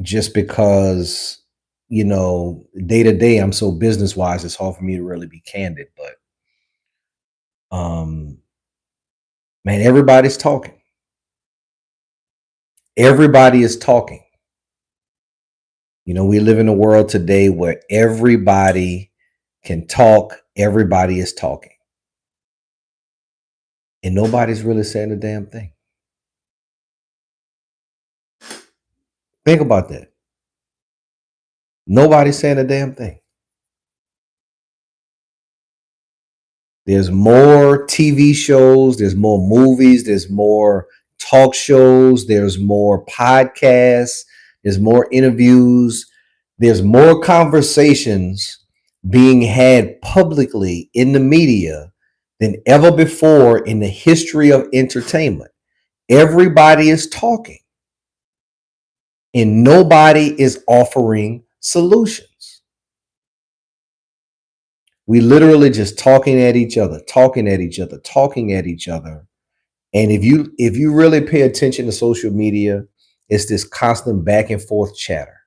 just because, day to day, I'm so business wise, it's hard for me to really be candid. But man, everybody's talking. Everybody is talking. We live in a world today where everybody can talk, everybody is talking. And nobody's really saying a damn thing. Think about that. Nobody's saying a damn thing. There's more TV shows, there's more movies, there's more talk shows, there's more podcasts, there's more interviews, there's more conversations being had publicly in the media than ever before in the history of entertainment. Everybody is talking and nobody is offering solutions. We literally just talking at each other. And if you really pay attention to social media, it's this constant back and forth chatter,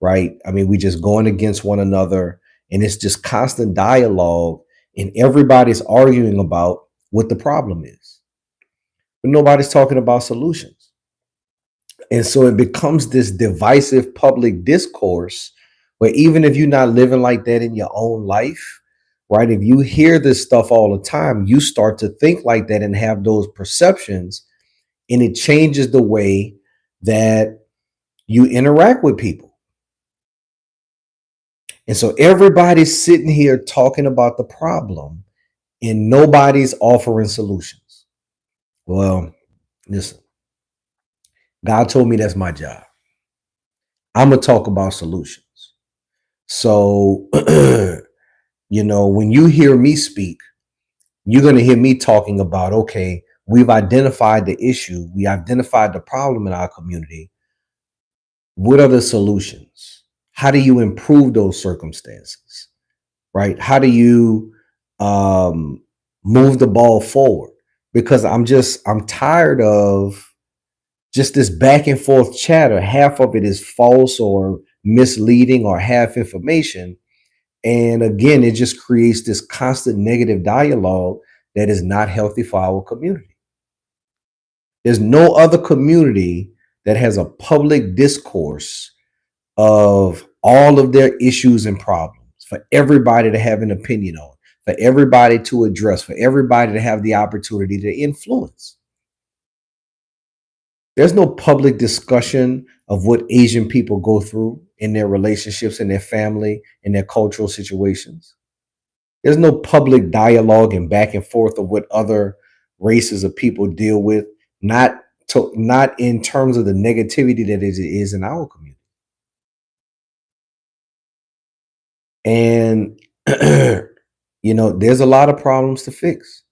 right? I mean, we just going against one another and it's just constant dialogue and everybody's arguing about what the problem is. But nobody's talking about solutions. And so it becomes this divisive public discourse where even if you're not living like that in your own life, right? If you hear this stuff all the time, you start to think like that and have those perceptions, and it changes the way that you interact with people. And so everybody's sitting here talking about the problem and nobody's offering solutions. Well, listen, God told me that's my job. I'm going to talk about solutions. So, when you hear me speak, you're going to hear me talking about, okay, we've identified the issue. We identified the problem in our community. What are the solutions? How do you improve those circumstances? Right? How do you move the ball forward? Because I'm tired of just this back and forth chatter. Half of it is false or misleading or half information. And again, it just creates this constant negative dialogue that is not healthy for our community. There's no other community that has a public discourse of all of their issues and problems for everybody to have an opinion on, for everybody to address, for everybody to have the opportunity to influence. There's no public discussion of what Asian people go through in their relationships, in their family, in their cultural situations. There's no public dialogue and back and forth of what other races of people deal with, not in terms of the negativity that it is in our community. And there's a lot of problems to fix.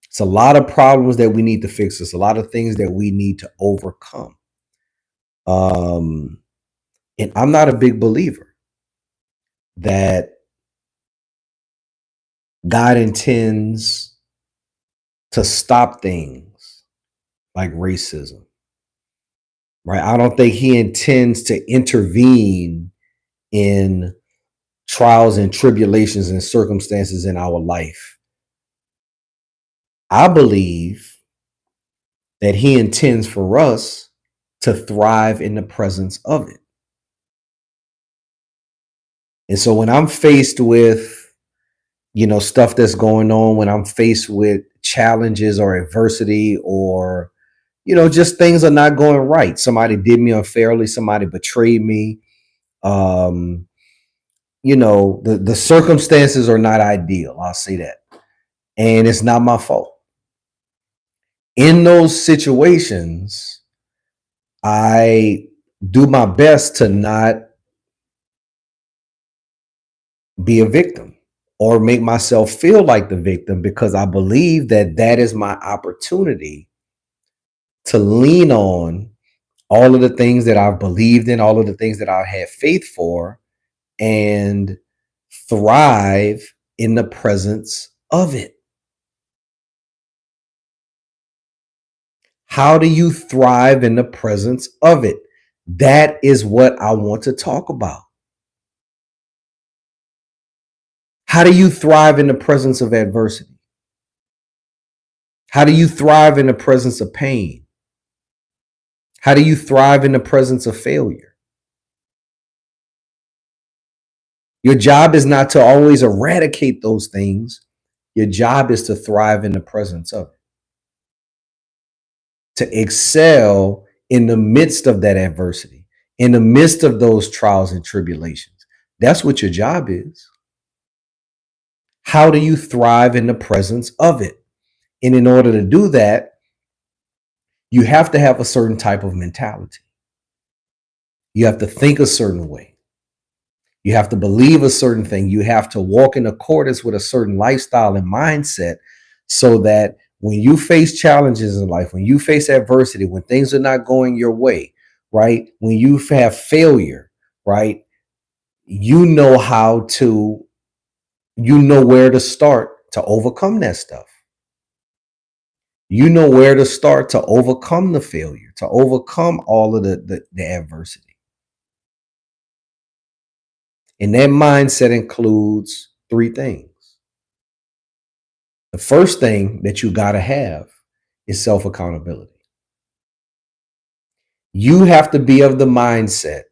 It's a lot of problems that we need to fix. It's a lot of things that we need to overcome. And I'm not a big believer that God intends to stop things like racism, right? I don't think he intends to intervene in trials and tribulations and circumstances in our life. I believe that he intends for us to thrive in the presence of it. And so when I'm faced with, stuff that's going on, when I'm faced with challenges or adversity or, just things are not going right. Somebody did me unfairly. Somebody betrayed me. The circumstances are not ideal. I'll say that. And it's not my fault. In those situations, I do my best to not be a victim or make myself feel like the victim, because I believe that that is my opportunity to lean on all of the things that I've believed in, all of the things that I've had faith for, and thrive in the presence of it. How do you thrive in the presence of it? That is what I want to talk about. How do you thrive in the presence of adversity? How do you thrive in the presence of pain? How do you thrive in the presence of failure? Your job is not to always eradicate those things. Your job is to thrive in the presence of it, to excel in the midst of that adversity, in the midst of those trials and tribulations. That's what your job is. How do you thrive in the presence of it? And in order to do that, you have to have a certain type of mentality. You have to think a certain way. You have to believe a certain thing. You have to walk in accordance with a certain lifestyle and mindset so that when you face challenges in life, when you face adversity, when things are not going your way, right? When you have failure, right? You know you know where to start to overcome that stuff. You know where to start to overcome the failure, to overcome all of the adversity. And that mindset includes three things. The first thing that you got to have is self accountability. You have to be of the mindset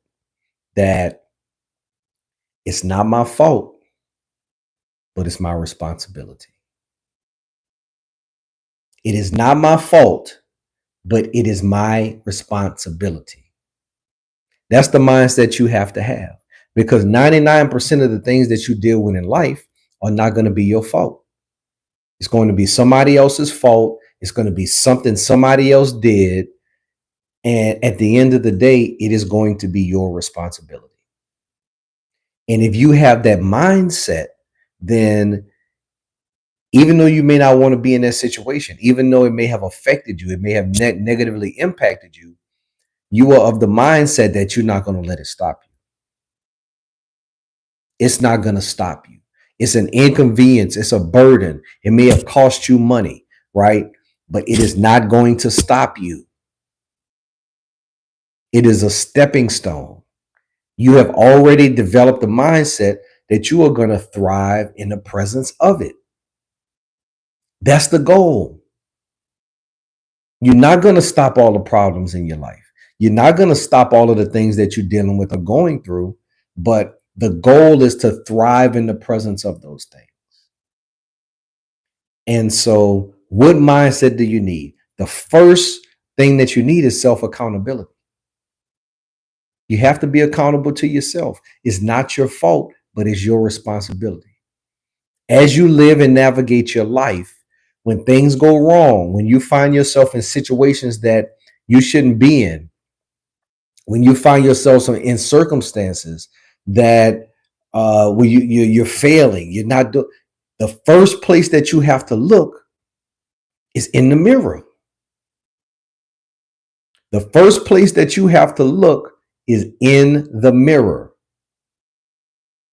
that it's not my fault, but it's my responsibility. It is not my fault, but it is my responsibility. That's the mindset you have to have because 99% of the things that you deal with in life are not going to be your fault. It's going to be somebody else's fault. It's going to be something somebody else did. And at the end of the day, it is going to be your responsibility. And if you have that mindset, then even though you may not want to be in that situation, even though it may have affected you, it may have negatively impacted you, you are of the mindset that you're not going to let it stop you. It's not going to stop you. It's an inconvenience. It's a burden. It may have cost you money, right? But it is not going to stop you. It is a stepping stone. You have already developed the mindset that you are going to thrive in the presence of it. That's the goal. You're not going to stop all the problems in your life. You're not going to stop all of the things that you're dealing with or going through, but the goal is to thrive in the presence of those things. And so, what mindset do you need? The first thing that you need is self accountability. You have to be accountable to yourself. It's not your fault, but it's your responsibility. As you live and navigate your life, when things go wrong, when you find yourself in situations that you shouldn't be in, when you find yourself in circumstances that where you're failing, you're not doing, the first place that you have to look is in the mirror. The first place that you have to look is in the mirror.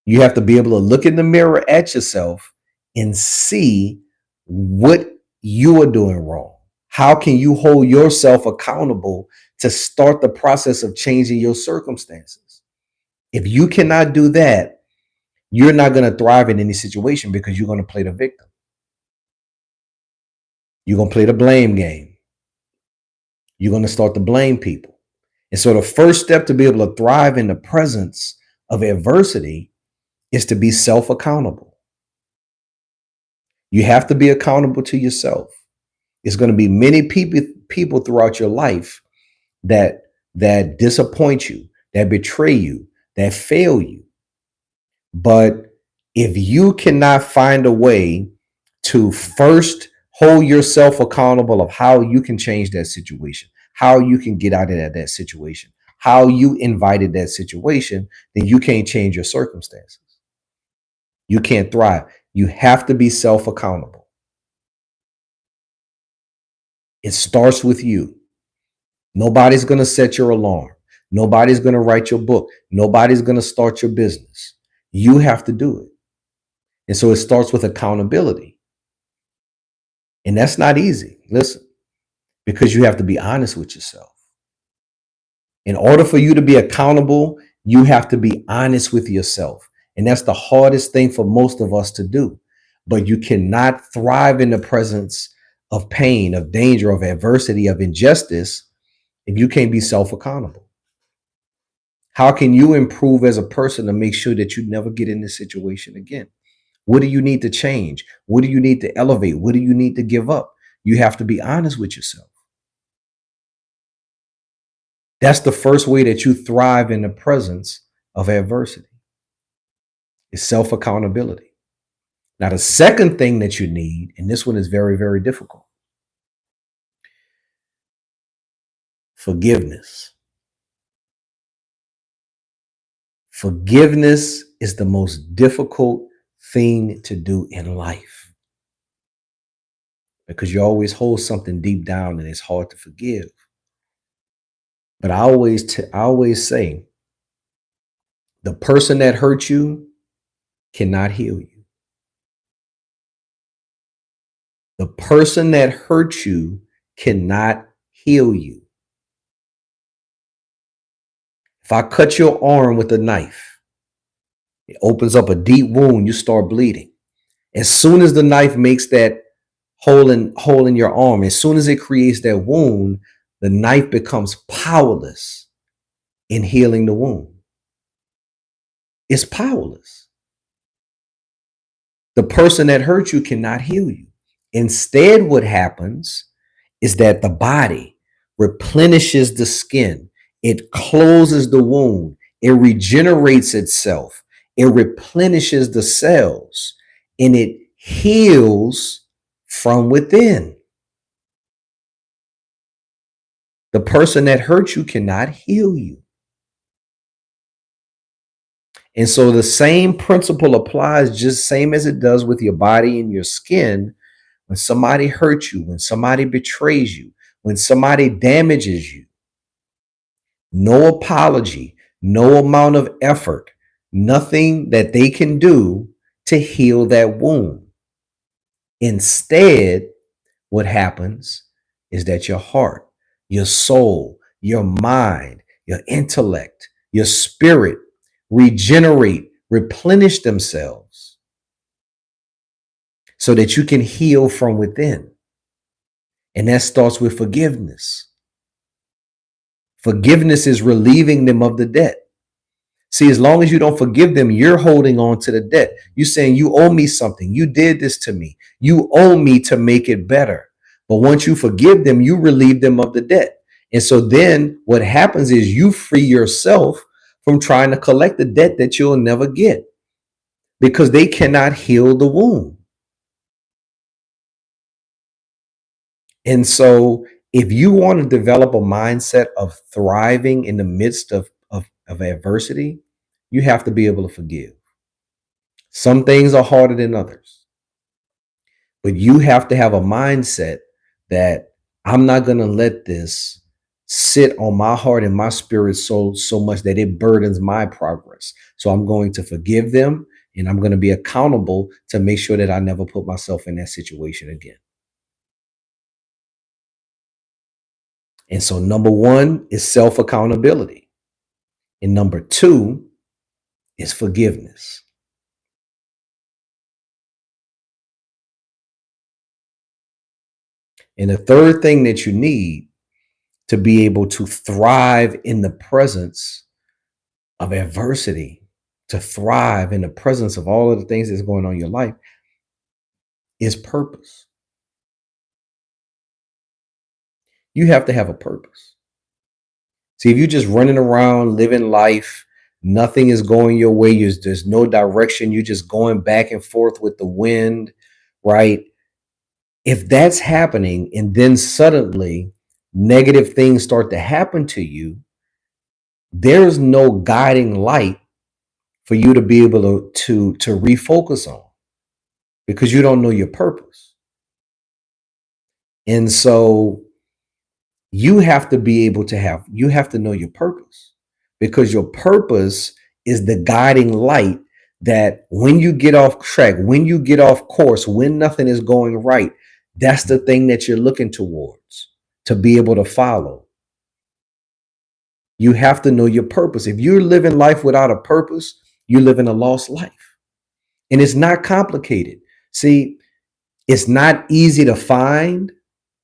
You have to be able to look in the mirror at yourself and see what you are doing wrong. How can you hold yourself accountable to start the process of changing your circumstances? If you cannot do that, you're not going to thrive in any situation because you're going to play the victim. You're going to play the blame game. You're going to start to blame people. And so the first step to be able to thrive in the presence of adversity is to be self accountable. You have to be accountable to yourself. It's going to be many people throughout your life that disappoint you, that betray you, that fail you. But if you cannot find a way to first hold yourself accountable of how you can change that situation, how you can get out of that situation, how you invited that situation, then you can't change your circumstances. You can't thrive. You have to be self accountable. It starts with you. Nobody's going to set your alarm. Nobody's going to write your book. Nobody's going to start your business. You have to do it. And so it starts with accountability. And that's not easy. Listen, because you have to be honest with yourself. In order for you to be accountable, you have to be honest with yourself. And that's the hardest thing for most of us to do. But you cannot thrive in the presence of pain, of danger, of adversity, of injustice if you can't be self accountable. How can you improve as a person to make sure that you never get in this situation again? What do you need to change? What do you need to elevate? What do you need to give up? You have to be honest with yourself. That's the first way that you thrive in the presence of adversity. Is self accountability. Now, the second thing that you need, and this one is very, very difficult, forgiveness. Forgiveness is the most difficult thing to do in life because you always hold something deep down and it's hard to forgive. But I always say the person that hurt you cannot heal you. The person that hurt you cannot heal you. If I cut your arm with a knife, it opens up a deep wound, you start bleeding. As soon as the knife makes that hole in your arm, as soon as it creates that wound, the knife becomes powerless in healing the wound. It's powerless. The person that hurt you cannot heal you. Instead, what happens is that the body replenishes the skin, it closes the wound, it regenerates itself, it replenishes the cells, and it heals from within. The person that hurt you cannot heal you. And so the same principle applies just same as it does with your body and your skin. When somebody hurts you, when somebody betrays you, when somebody damages you, no apology, no amount of effort, nothing that they can do to heal that wound. Instead, what happens is that your heart, your soul, your mind, your intellect, your spirit regenerate, replenish themselves so that you can heal from within. And that starts with forgiveness. Forgiveness is relieving them of the debt. See, as long as you don't forgive them, you're holding on to the debt. You're saying, you owe me something. You did this to me. You owe me to make it better. But once you forgive them, you relieve them of the debt. And so then what happens is you free yourself from trying to collect the debt that you'll never get because they cannot heal the wound. And so if you want to develop a mindset of thriving in the midst of adversity, you have to be able to forgive. Some things are harder than others, but you have to have a mindset that I'm not going to let this sit on my heart and my spirit so much that it burdens my progress. So I'm going to forgive them and I'm going to be accountable to make sure that I never put myself in that situation again. And so number one is self accountability. And number two is forgiveness. And the third thing that you need to be able to thrive in the presence of adversity, to thrive in the presence of all of the things that's going on in your life, is purpose. You have to have a purpose. See, if you're just running around living life, nothing is going your way, there's no direction, you're just going back and forth with the wind, right? If that's happening and then suddenly negative things start to happen to you, there's no guiding light for you to be able to refocus on because you don't know your purpose. And so you have to be able to you have to know your purpose because your purpose is the guiding light that when you get off track, when you get off course, when nothing is going right, that's the thing that you're looking towards to be able to follow. You have to know your purpose. If you're living life without a purpose, you're living a lost life. And it's not complicated. See, it's not easy to find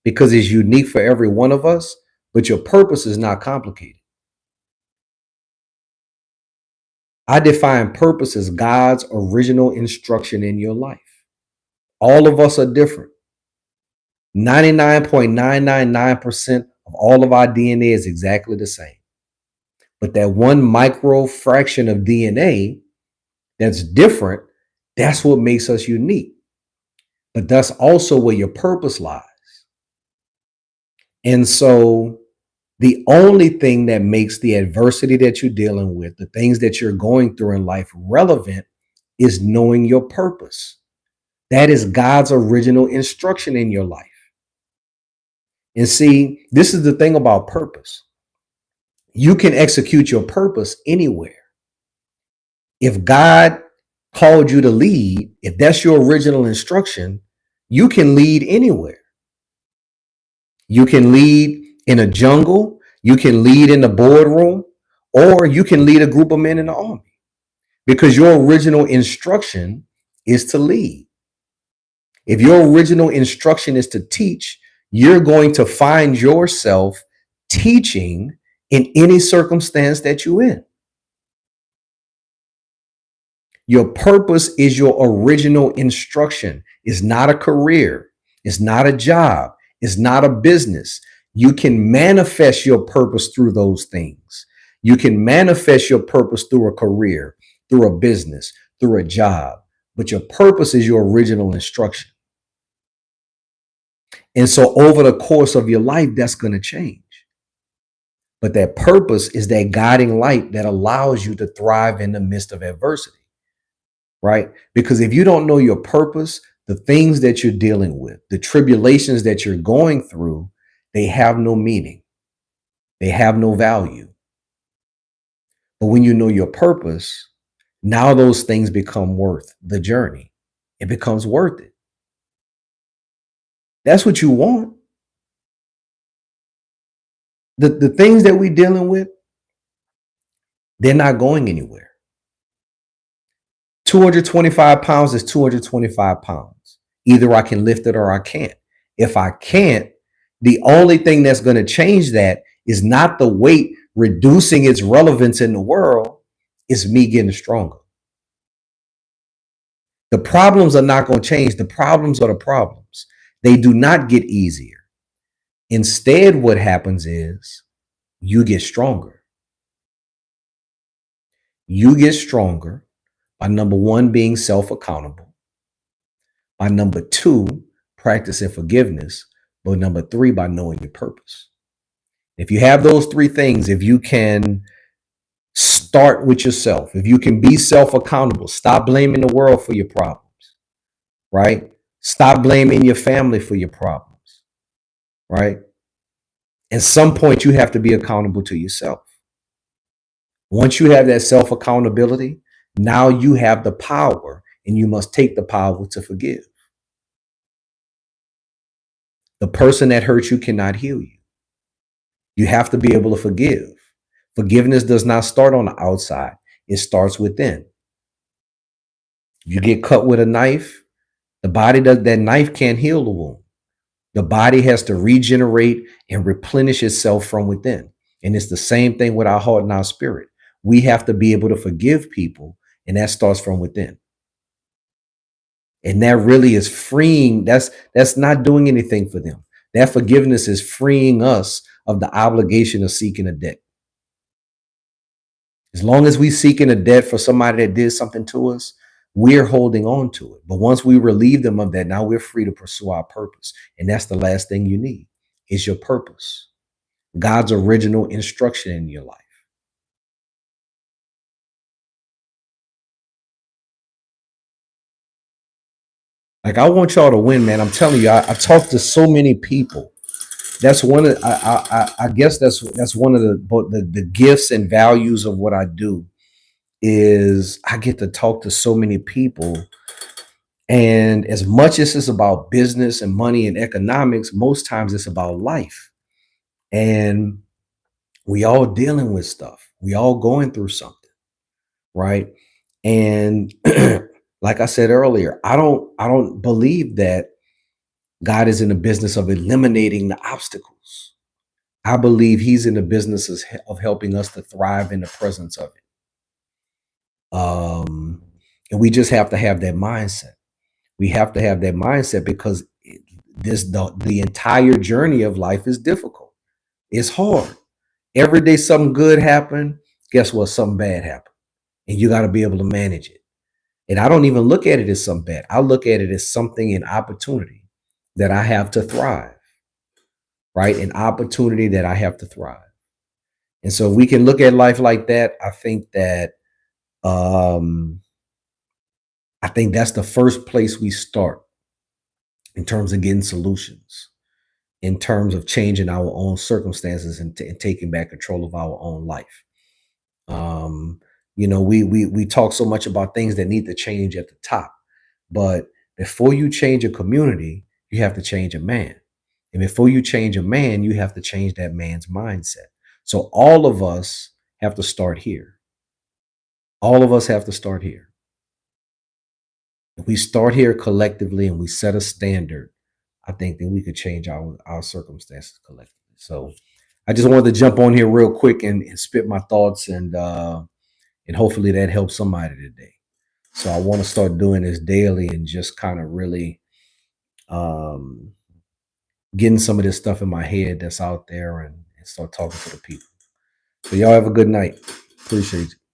because it's unique for every one of us, but your purpose is not complicated. I define purpose as God's original instruction in your life. All of us are different. 99.999% of all of our DNA is exactly the same. But that one micro fraction of DNA that's different, that's what makes us unique. But that's also where your purpose lies. And so the only thing that makes the adversity that you're dealing with, the things that you're going through in life relevant is knowing your purpose. That is God's original instruction in your life. And see, this is the thing about purpose. You can execute your purpose anywhere. If God called you to lead, if that's your original instruction, you can lead anywhere. You can lead in a jungle, you can lead in the boardroom, or you can lead a group of men in the army because your original instruction is to lead. If your original instruction is to teach, you're going to find yourself teaching in any circumstance that you're in. Your purpose is your original instruction. It's not a career. It's not a job. It's not a business. You can manifest your purpose through those things. You can manifest your purpose through a career, through a business, through a job. But your purpose is your original instruction. And so over the course of your life, that's going to change. But that purpose is that guiding light that allows you to thrive in the midst of adversity. Right? Because if you don't know your purpose, the things that you're dealing with, the tribulations that you're going through, they have no meaning. They have no value. But when you know your purpose, now those things become worth the journey. It becomes worth it. That's what you want. The things that we're dealing with, they're not going anywhere. 225 pounds is 225 pounds. Either I can lift it or I can't. If I can't, the only thing that's going to change that is not the weight reducing its relevance in the world, it's me getting stronger. The problems are not going to change. The problems are the problems. They do not get easier. Instead, what happens is you get stronger. You get stronger by number one, being self-accountable. By number two, practicing forgiveness. But number three, by knowing your purpose. If you have those three things, if you can start with yourself, if you can be self-accountable, stop blaming the world for your problems, right? Stop blaming your family for your problems, right? At some point, you have to be accountable to yourself. Once you have that self-accountability, now you have the power, and you must take the power to forgive. The person that hurt you cannot heal you. You have to be able to forgive. Forgiveness does not start on the outside. It starts within. If you get cut with a knife, that knife can't heal the wound. The body has to regenerate and replenish itself from within. And it's the same thing with our heart and our spirit. We have to be able to forgive people, and that starts from within. And that really is freeing. That's not doing anything for them. That forgiveness is freeing us of the obligation of seeking a debt. As long as we seeking a debt for somebody that did something to us, we're holding on to it. But once we relieve them of that, now we're free to pursue our purpose. And that's the last thing you need is your purpose. God's original instruction in your life. Like, I want y'all to win, man. I'm telling you, I talked to so many people. That's one of I guess that's one of the gifts and values of what I do is I get to talk to so many people. And as much as it's about business and money and economics, most times it's about life. And We all dealing with stuff. We all going through something, right? And like I said earlier, I don't believe that God is in the business of eliminating the obstacles. I believe he's in the business of helping us to thrive in the presence of it. And we just have to have that mindset. We have to have that mindset because the entire journey of life is difficult. It's hard. Every day something good happened. Guess what? Something bad happened, and you got to be able to manage it. And I don't even look at it as something bad. I look at it as something, an opportunity that I have to thrive, right? An opportunity that I have to thrive. And so we can look at life like that. Um, I think that's the first place we start in terms of getting solutions, in terms of changing our own circumstances and taking back control of our own life. Um, we talk so much about things that need to change at the top, but before you change a community, you have to change a man. And before you change a man, you have to change that man's mindset. So all of us have to start here. All of us have to start here. If we start here collectively and we set a standard, I think that we could change our circumstances collectively. So I just wanted to jump on here real quick and spit my thoughts and hopefully that helps somebody today. So I want to start doing this daily and just kind of really um, getting some of this stuff in my head that's out there and start talking to the people. So y'all have a good night. Appreciate you.